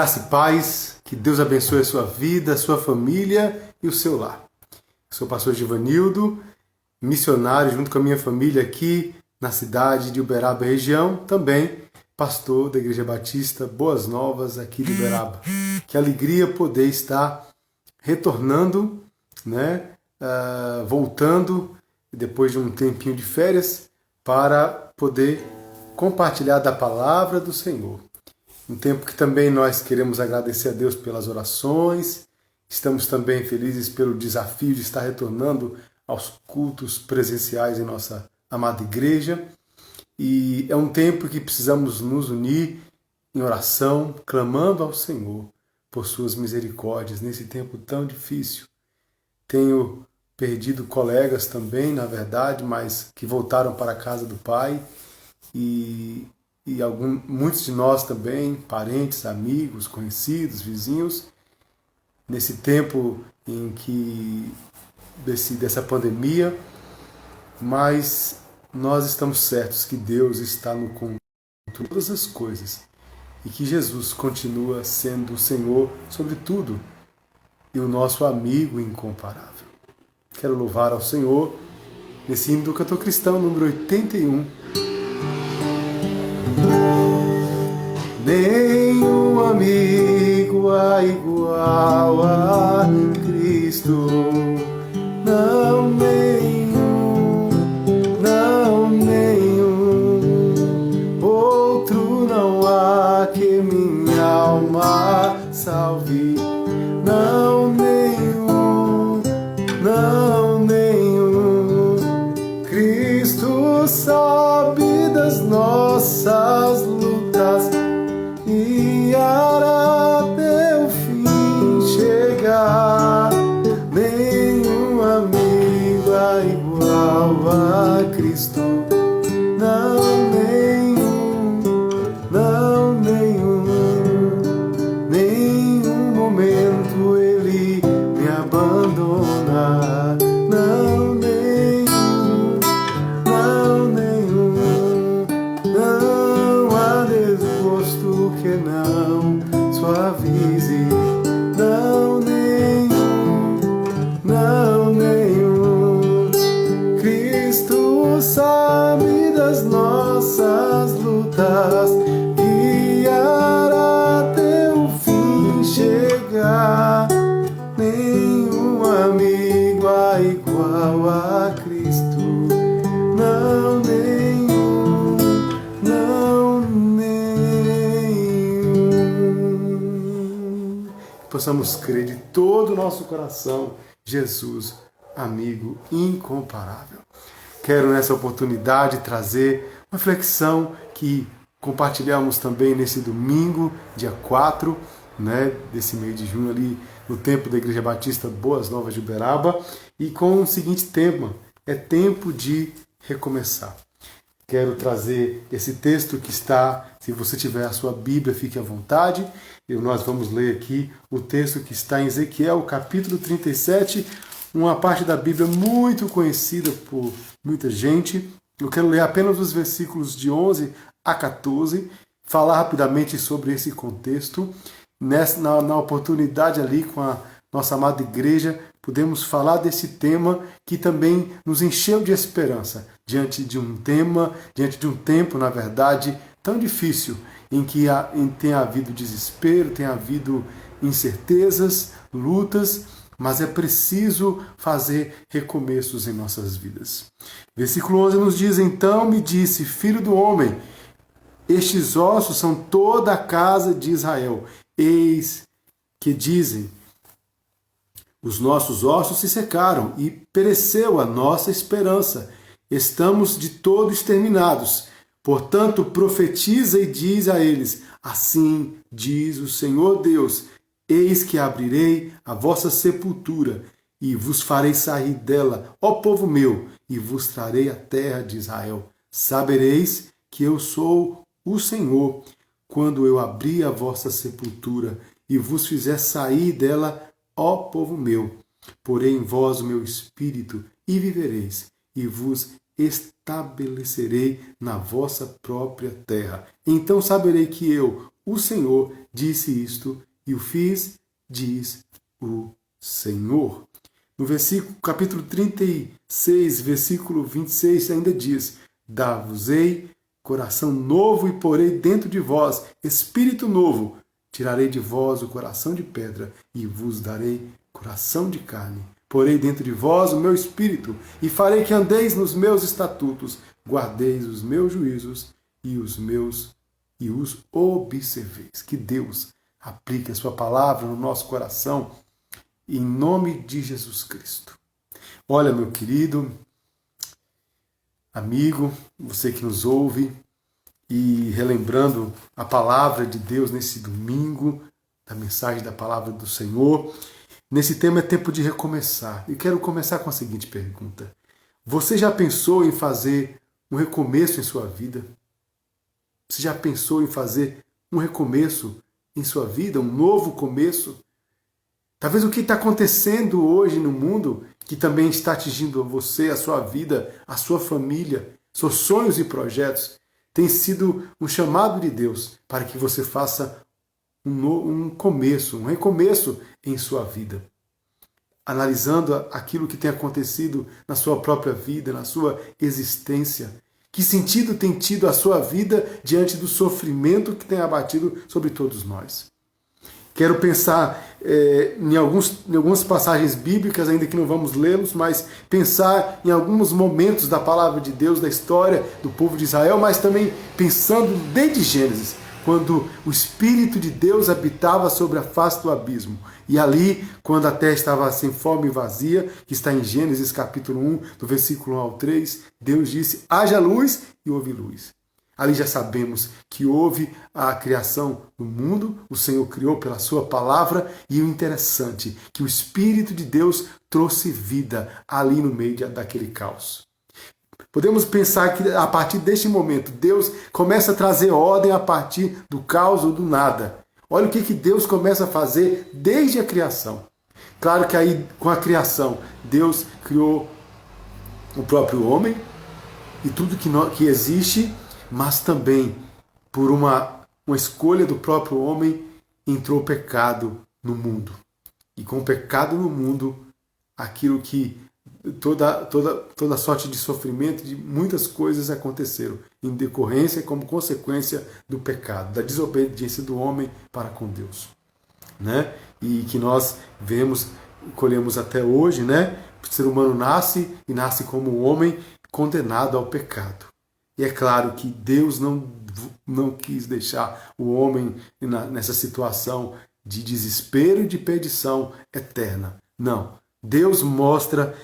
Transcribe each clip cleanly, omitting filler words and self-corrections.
Graça e paz, que Deus abençoe a sua vida, a sua família e o seu lar. Eu sou o pastor Givanildo, missionário junto com a minha família aqui na cidade de Uberaba, região, também pastor da Igreja Batista Boas Novas aqui de Uberaba. Que alegria poder estar retornando, voltando depois de um tempinho de férias para poder compartilhar da palavra do Senhor. Um tempo que também nós queremos agradecer a Deus pelas orações. Estamos também felizes pelo desafio de estar retornando aos cultos presenciais em nossa amada igreja. E é um tempo que precisamos nos unir em oração, clamando ao Senhor por suas misericórdias nesse tempo tão difícil. Tenho perdido colegas também, na verdade, mas que voltaram para a casa do Pai. E muitos de nós também, parentes, amigos, conhecidos, vizinhos, nesse tempo em que dessa pandemia, mas nós estamos certos que Deus está no controle de todas as coisas e que Jesus continua sendo o Senhor sobre tudo e o nosso amigo incomparável. Quero louvar ao Senhor nesse hino do cantor cristão, número 81. Nenhum amigo há igual a Cristo, não nenhum, outro não há que minha alma salve, não nenhum, Cristo sabe das nossas lutas e hará até o fim chegar. Nenhum amigo é igual a Cristo, não nenhum momento ele me abandona, não há desgosto que não suavize, não nenhum, Cristo sabe das nossas lutas, guiará até o fim chegar. Nenhum amigo é igual a Cristo, não nenhum. Possamos crer de todo o nosso coração, Jesus, amigo incomparável. Quero nessa oportunidade trazer uma reflexão que compartilhamos também nesse domingo, dia 4, desse mês de junho, ali no templo da Igreja Batista Boas Novas de Uberaba, e com o seguinte tema: é tempo de recomeçar. Quero trazer esse texto que está, se você tiver a sua Bíblia, fique à vontade. Nós vamos ler aqui o texto que está em Ezequiel, capítulo 37, uma parte da Bíblia muito conhecida por muita gente. Eu quero ler apenas os versículos de 11 a 14, falar rapidamente sobre esse contexto. Na oportunidade ali com a nossa amada igreja, podemos falar desse tema que também nos encheu de esperança diante de um tempo, na verdade, tão difícil, em que tem havido desespero, tem havido incertezas, lutas, mas é preciso fazer recomeços em nossas vidas. Versículo 11 nos diz: então me disse, filho do homem, estes ossos são toda a casa de Israel. Eis que dizem: os nossos ossos se secaram e pereceu a nossa esperança. Estamos de todo exterminados. Portanto, profetiza e diz a eles: assim diz o Senhor Deus, eis que abrirei a vossa sepultura e vos farei sair dela, ó povo meu, e vos trarei a terra de Israel. Sabereis que eu sou o Senhor, quando eu abrir a vossa sepultura e vos fizer sair dela, ó povo meu. Porei em vós o meu espírito e vivereis, e vos estabelecerei na vossa própria terra. Então saberei que eu, o Senhor, disse isto e o fiz, diz o Senhor. No capítulo 36, versículo 26, ainda diz: Dar-vos-ei coração novo e porei dentro de vós espírito novo. Tirarei de vós o coração de pedra e vos darei coração de carne. Porei dentro de vós o meu espírito e farei que andeis nos meus estatutos, guardeis os meus juízos e os observeis. Que Deus aplique a sua palavra no nosso coração, em nome de Jesus Cristo. Olha, meu querido amigo, você que nos ouve, e relembrando a palavra de Deus nesse domingo, da mensagem da palavra do Senhor, nesse tema é tempo de recomeçar. E quero começar com a seguinte pergunta: você já pensou em fazer um recomeço em sua vida? Você já pensou em fazer um recomeço em sua vida, um novo começo? Talvez o que está acontecendo hoje no mundo, que também está atingindo você, a sua vida, a sua família, seus sonhos e projetos, tem sido um chamado de Deus para que você faça um recomeço em sua vida. Analisando aquilo que tem acontecido na sua própria vida, na sua existência. Que sentido tem tido a sua vida diante do sofrimento que tem abatido sobre todos nós? Quero pensar em algumas passagens bíblicas, ainda que não vamos lê-los, mas pensar em alguns momentos da palavra de Deus, da história do povo de Israel, mas também pensando desde Gênesis, quando o Espírito de Deus habitava sobre a face do abismo. E ali, quando a terra estava sem forma e vazia, que está em Gênesis capítulo 1, do versículo 1 ao 3, Deus disse: haja luz, e houve luz. Ali já sabemos que houve a criação do mundo, o Senhor criou pela sua palavra, e o interessante, que o Espírito de Deus trouxe vida ali no meio daquele caos. Podemos pensar que a partir deste momento, Deus começa a trazer ordem a partir do caos ou do nada. Olha o que Deus começa a fazer desde a criação. Claro que aí, com a criação, Deus criou o próprio homem e tudo que existe, mas também, por uma escolha do próprio homem, entrou o pecado no mundo. E com o pecado no mundo, aquilo que toda sorte de sofrimento, de muitas coisas aconteceram, em decorrência e como consequência do pecado, da desobediência do homem para com Deus. Né? E que nós vemos, colhemos até hoje, né? O ser humano nasce como um homem condenado ao pecado. E é claro que Deus não quis deixar o homem nessa situação de desespero e de perdição eterna. Não. Deus mostra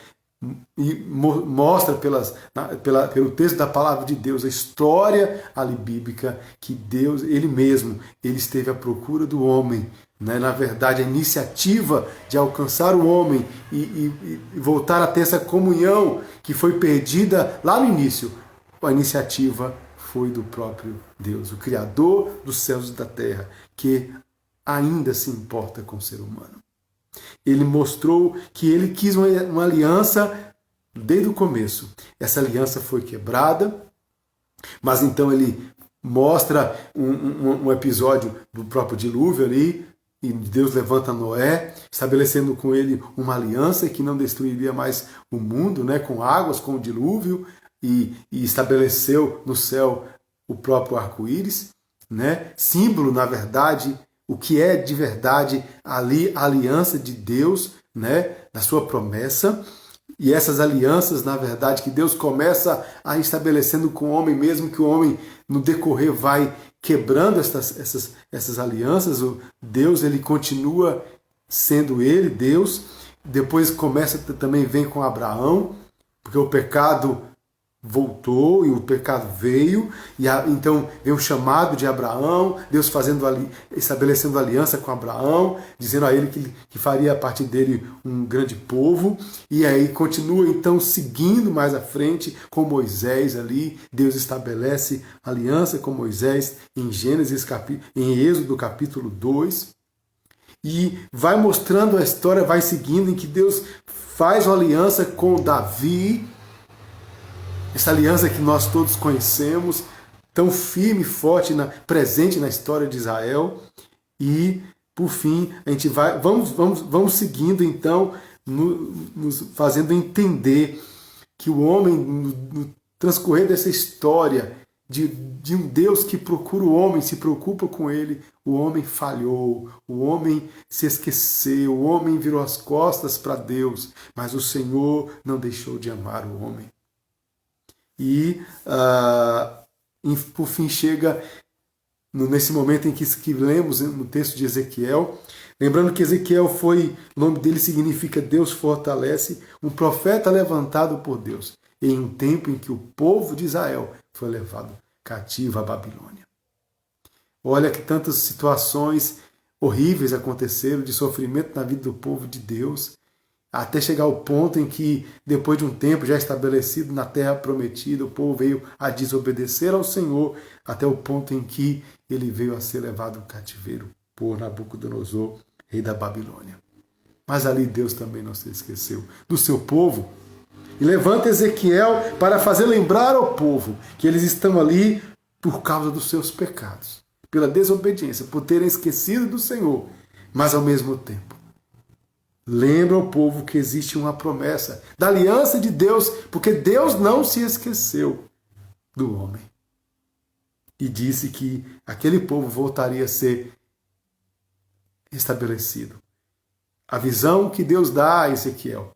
pelo texto da palavra de Deus, a história ali bíblica, que Deus, Ele mesmo, Ele esteve à procura do homem. Né? Na verdade, a iniciativa de alcançar o homem e voltar a ter essa comunhão que foi perdida lá no início, a iniciativa foi do próprio Deus, o Criador dos céus e da terra, que ainda se importa com o ser humano. Ele mostrou que ele quis uma aliança desde o começo. Essa aliança foi quebrada, mas então ele mostra um episódio do próprio dilúvio ali, e Deus levanta Noé, estabelecendo com ele uma aliança que não destruiria mais o mundo, né, com águas, com o dilúvio, e estabeleceu no céu o próprio arco-íris, né? Símbolo, na verdade, o que é de verdade ali a aliança de Deus, né? Da sua promessa. E essas alianças, na verdade, que Deus começa a estabelecendo com o homem, mesmo que o homem, no decorrer, vai quebrando essas alianças. O Deus, ele continua sendo ele, Deus. Depois também vem com Abraão, porque o pecado voltou e o pecado veio, e então veio o chamado de Abraão, Deus estabelecendo aliança com Abraão, dizendo a ele que faria a partir dele um grande povo, e aí continua então seguindo mais à frente com Moisés ali. Deus estabelece aliança com Moisés em em Êxodo capítulo 2, e vai mostrando a história, vai seguindo, em que Deus faz uma aliança com Davi, essa aliança que nós todos conhecemos, tão firme e forte, presente na história de Israel. E, por fim, a gente vamos seguindo, então, nos fazendo entender que o homem, no transcorrer dessa história de um Deus que procura o homem, se preocupa com ele, o homem falhou, o homem se esqueceu, o homem virou as costas para Deus, mas o Senhor não deixou de amar o homem. E, por fim, chega nesse momento em que lemos no texto de Ezequiel, lembrando que Ezequiel o nome dele significa Deus fortalece, um profeta levantado por Deus, em um tempo em que o povo de Israel foi levado cativo à Babilônia. Olha que tantas situações horríveis aconteceram de sofrimento na vida do povo de Deus, até chegar ao ponto em que, depois de um tempo já estabelecido na terra prometida, o povo veio a desobedecer ao Senhor, até o ponto em que ele veio a ser levado ao cativeiro por Nabucodonosor, rei da Babilônia. Mas ali Deus também não se esqueceu do seu povo. E levanta Ezequiel para fazer lembrar ao povo que eles estão ali por causa dos seus pecados, pela desobediência, por terem esquecido do Senhor, mas ao mesmo tempo lembra ao povo que existe uma promessa da aliança de Deus, porque Deus não se esqueceu do homem. E disse que aquele povo voltaria a ser estabelecido. A visão que Deus dá a Ezequiel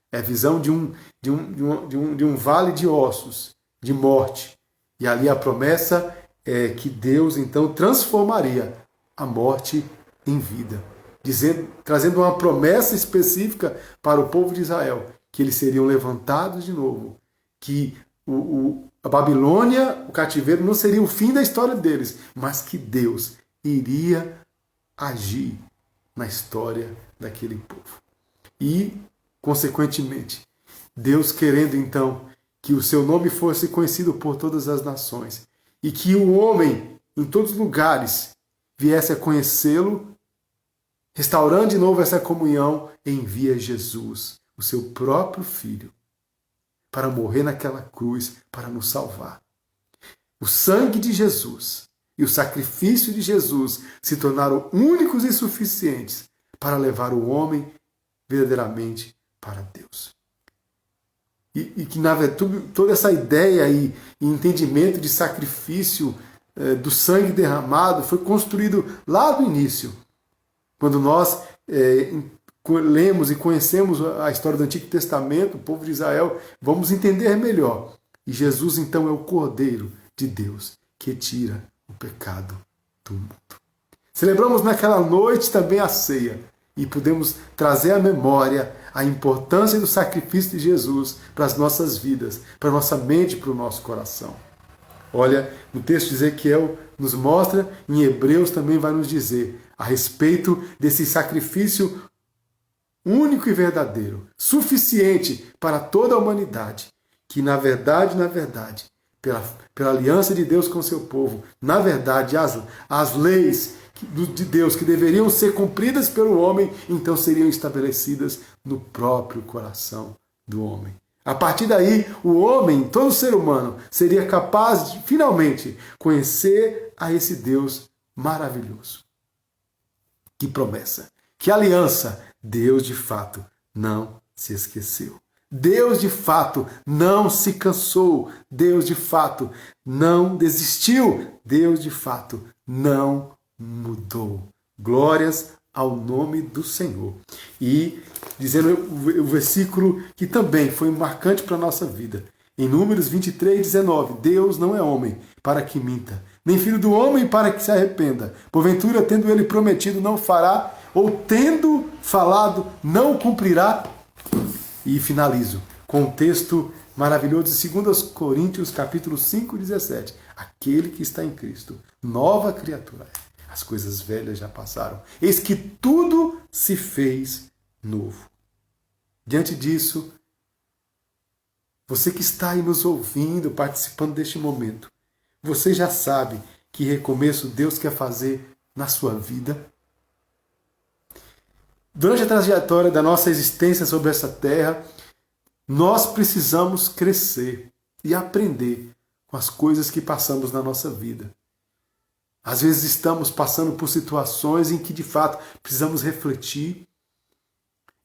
é a visão de um vale de ossos, de morte. E ali a promessa é que Deus então transformaria a morte em vida, trazendo uma promessa específica para o povo de Israel, que eles seriam levantados de novo, que a Babilônia, o cativeiro, não seria o fim da história deles, mas que Deus iria agir na história daquele povo. E, consequentemente, Deus querendo então que o seu nome fosse conhecido por todas as nações e que o homem, em todos os lugares, viesse a conhecê-lo, restaurando de novo essa comunhão, envia Jesus, o seu próprio Filho, para morrer naquela cruz, para nos salvar. O sangue de Jesus e o sacrifício de Jesus se tornaram únicos e suficientes para levar o homem verdadeiramente para Deus. E que, na verdade, toda essa ideia e entendimento de sacrifício do sangue derramado foi construído lá do início, quando nós lemos e conhecemos a história do Antigo Testamento, o povo de Israel, vamos entender melhor. E Jesus, então, é o Cordeiro de Deus que tira o pecado do mundo. Celebramos naquela noite também a ceia e podemos trazer à memória a importância do sacrifício de Jesus para as nossas vidas, para a nossa mente e para o nosso coração. Olha, no texto de Ezequiel nos mostra, em Hebreus também vai nos dizer a respeito desse sacrifício único e verdadeiro, suficiente para toda a humanidade, que na verdade, pela aliança de Deus com o seu povo, na verdade, as leis de Deus que deveriam ser cumpridas pelo homem, então seriam estabelecidas no próprio coração do homem. A partir daí, o homem, todo ser humano, seria capaz de, finalmente, conhecer a esse Deus maravilhoso. Que promessa, que aliança! Deus, de fato, não se esqueceu. Deus, de fato, não se cansou. Deus, de fato, não desistiu. Deus, de fato, não mudou. Glórias ao nome do Senhor. E dizendo o versículo que também foi marcante para a nossa vida. Em Números 23:19, Deus não é homem para que minta, nem filho do homem para que se arrependa. Porventura, tendo ele prometido, não fará, ou tendo falado, não cumprirá. E finalizo com um texto maravilhoso de 2 Coríntios, capítulo 5:17. Aquele que está em Cristo, nova criatura é. As coisas velhas já passaram. Eis que tudo se fez novo. Diante disso, você que está aí nos ouvindo, participando deste momento, você já sabe que recomeço Deus quer fazer na sua vida? Durante a trajetória da nossa existência sobre essa terra, nós precisamos crescer. e aprender com as coisas que passamos na nossa vida. Às vezes estamos passando por situações em que, de fato, precisamos refletir.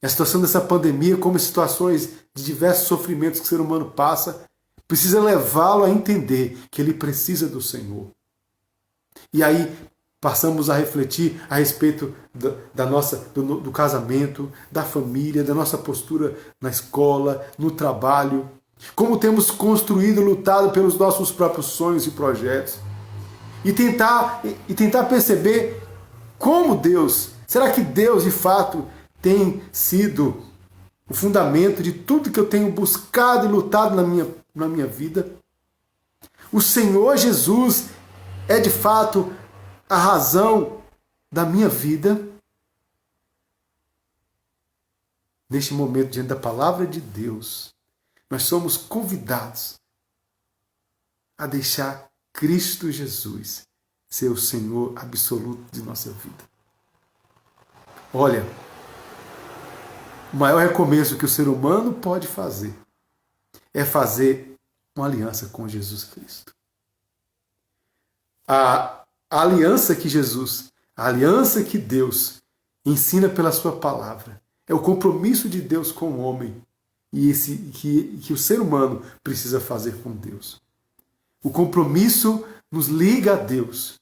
A situação dessa pandemia, como situações de diversos sofrimentos que o ser humano passa, precisa levá-lo a entender que ele precisa do Senhor. E aí passamos a refletir a respeito do casamento, da família, da nossa postura na escola, no trabalho, como temos construído e lutado pelos nossos próprios sonhos e projetos. E tentar perceber como Deus, será que Deus de fato tem sido o fundamento de tudo que eu tenho buscado e lutado na minha vida? O Senhor Jesus é de fato a razão da minha vida? Neste momento, diante da palavra de Deus, nós somos convidados a deixar Cristo Jesus ser o Senhor absoluto de nossa vida. Olha, o maior recomeço que o ser humano pode fazer é fazer uma aliança com Jesus Cristo. A aliança que Deus ensina pela sua palavra é o compromisso de Deus com o homem e que o ser humano precisa fazer com Deus. O compromisso nos liga a Deus.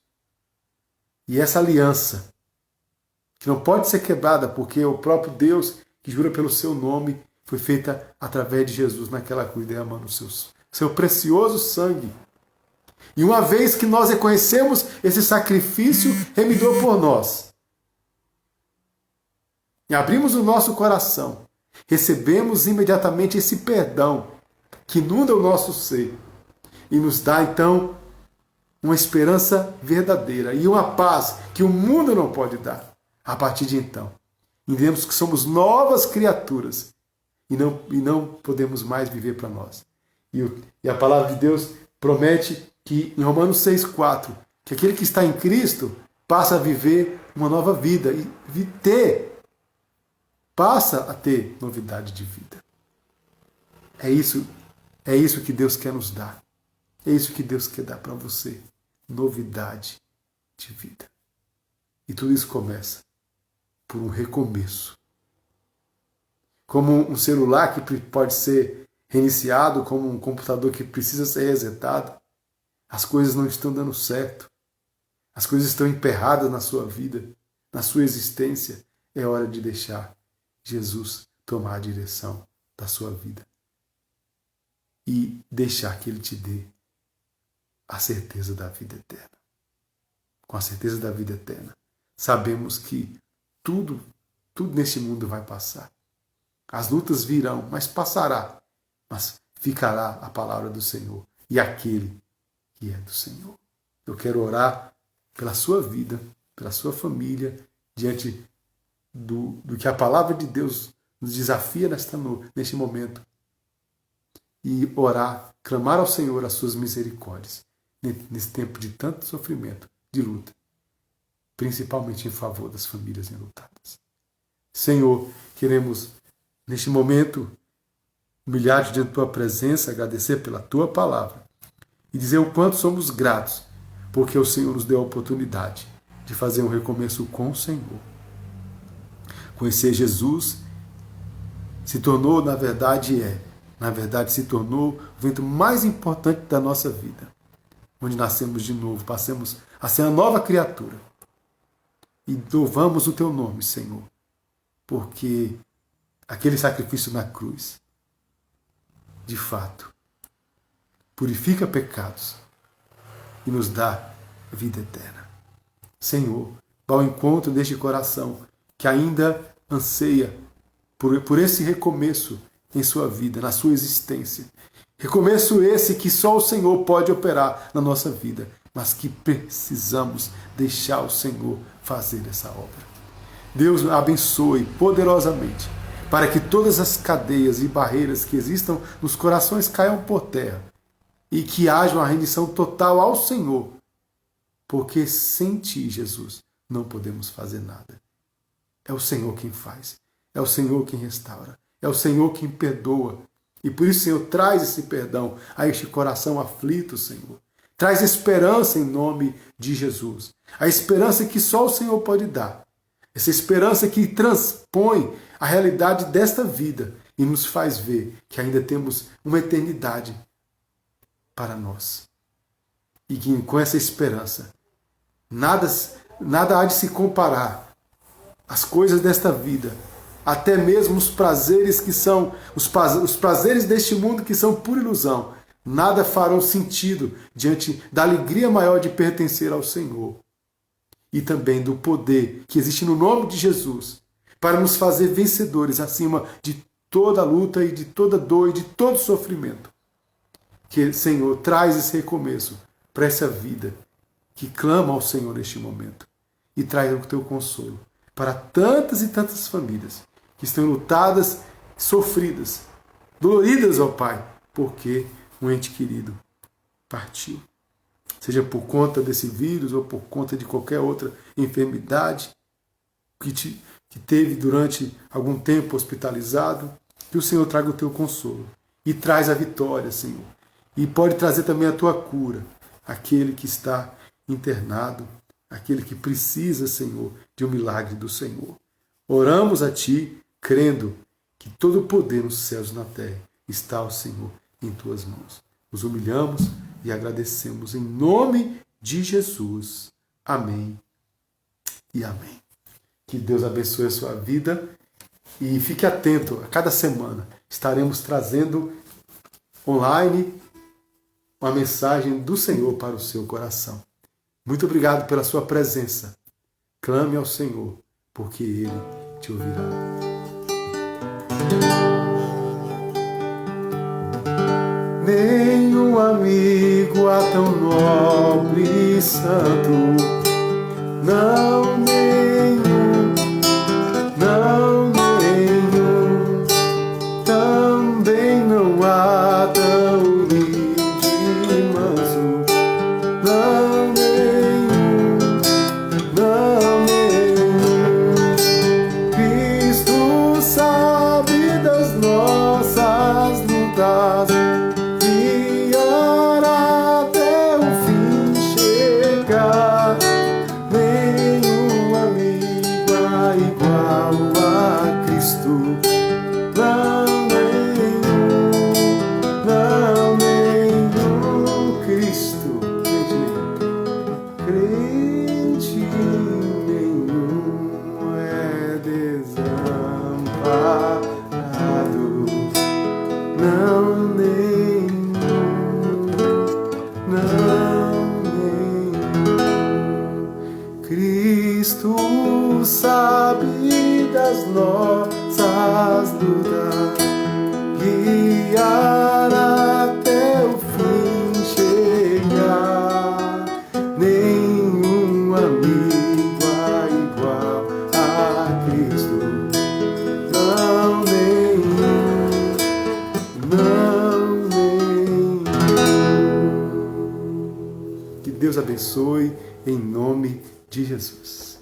E essa aliança, que não pode ser quebrada, porque é o próprio Deus que jura pelo seu nome, foi feita através de Jesus naquela cruz, derramando o seu precioso sangue. E uma vez que nós reconhecemos esse sacrifício remidor por nós, e abrimos o nosso coração, recebemos imediatamente esse perdão que inunda o nosso ser e nos dá então uma esperança verdadeira e uma paz que o mundo não pode dar. A partir de então, entendemos que somos novas criaturas e não podemos mais viver para nós. E a palavra de Deus promete que em Romanos 6,4, que aquele que está em Cristo passa a viver uma nova vida e passa a ter novidade de vida. É isso que Deus quer nos dar. É isso que Deus quer dar para você. Novidade de vida. E tudo isso começa por um recomeço. Como um celular que pode ser reiniciado, como um computador que precisa ser resetado, as coisas não estão dando certo. As coisas estão emperradas na sua vida, na sua existência. É hora de deixar Jesus tomar a direção da sua vida. E deixar que Ele te dê a certeza da vida eterna. Com a certeza da vida eterna, sabemos que tudo neste mundo vai passar. As lutas virão, mas passará. Mas ficará a palavra do Senhor e aquele que é do Senhor. Eu quero orar pela sua vida, pela sua família, diante do que a palavra de Deus nos desafia neste momento. E orar, clamar ao Senhor as suas misericórdias, nesse tempo de tanto sofrimento, de luta, principalmente em favor das famílias enlutadas. Senhor, queremos, neste momento, humilhar diante da Tua presença, agradecer pela Tua palavra e dizer o quanto somos gratos, porque o Senhor nos deu a oportunidade de fazer um recomeço com o Senhor. Conhecer Jesus se tornou, na verdade, se tornou o evento mais importante da nossa vida, onde nascemos de novo, passamos a ser uma nova criatura. E louvamos o Teu nome, Senhor, porque aquele sacrifício na cruz, de fato, purifica pecados e nos dá vida eterna. Senhor, vá ao encontro deste coração que ainda anseia por esse recomeço em sua vida, na sua existência. Recomeço esse que só o Senhor pode operar na nossa vida, mas que precisamos deixar o Senhor fazer essa obra. Deus abençoe poderosamente para que todas as cadeias e barreiras que existam nos corações caiam por terra e que haja uma rendição total ao Senhor, porque sem Ti, Jesus, não podemos fazer nada. É o Senhor quem faz, é o Senhor quem restaura, é o Senhor quem perdoa E por isso, Senhor, traz esse perdão a este coração aflito, Senhor. Traz esperança em nome de Jesus. A esperança que só o Senhor pode dar. Essa esperança que transpõe a realidade desta vida e nos faz ver que ainda temos uma eternidade para nós. E que com essa esperança, nada há de se comparar às coisas desta vida, até mesmo os prazeres que são, os prazeres deste mundo que são pura ilusão, nada farão sentido diante da alegria maior de pertencer ao Senhor. E também do poder que existe no nome de Jesus, para nos fazer vencedores acima de toda luta e de toda dor e de todo sofrimento. Que, Senhor, traz esse recomeço para essa vida que clama ao Senhor neste momento. E traz o teu consolo para tantas e tantas famílias que estão lutadas, sofridas, doloridas, ó Pai, porque um ente querido partiu. Seja por conta desse vírus ou por conta de qualquer outra enfermidade que teve durante algum tempo hospitalizado, que o Senhor traga o teu consolo e traz a vitória, Senhor. E pode trazer também a tua cura, aquele que está internado, aquele que precisa, Senhor, de um milagre do Senhor. Oramos a Ti, crendo que todo o poder nos céus e na terra está, ó Senhor, em Tuas mãos. Nos humilhamos e agradecemos em nome de Jesus. Amém e amém. Que Deus abençoe a sua vida e fique atento. A cada semana estaremos trazendo online uma mensagem do Senhor para o seu coração. Muito obrigado pela sua presença. Clame ao Senhor, porque Ele te ouvirá. Nenhum amigo há tão nobre e santo, não nenhum, também não há tão humilde e manso, não nenhum, Cristo sabe das nossas lutas, Cristo sabe das nossas lutas, guiar até o fim chegar. Nenhum amigo há igual a Cristo, não nenhum. Que Deus abençoe em nome de Jesus.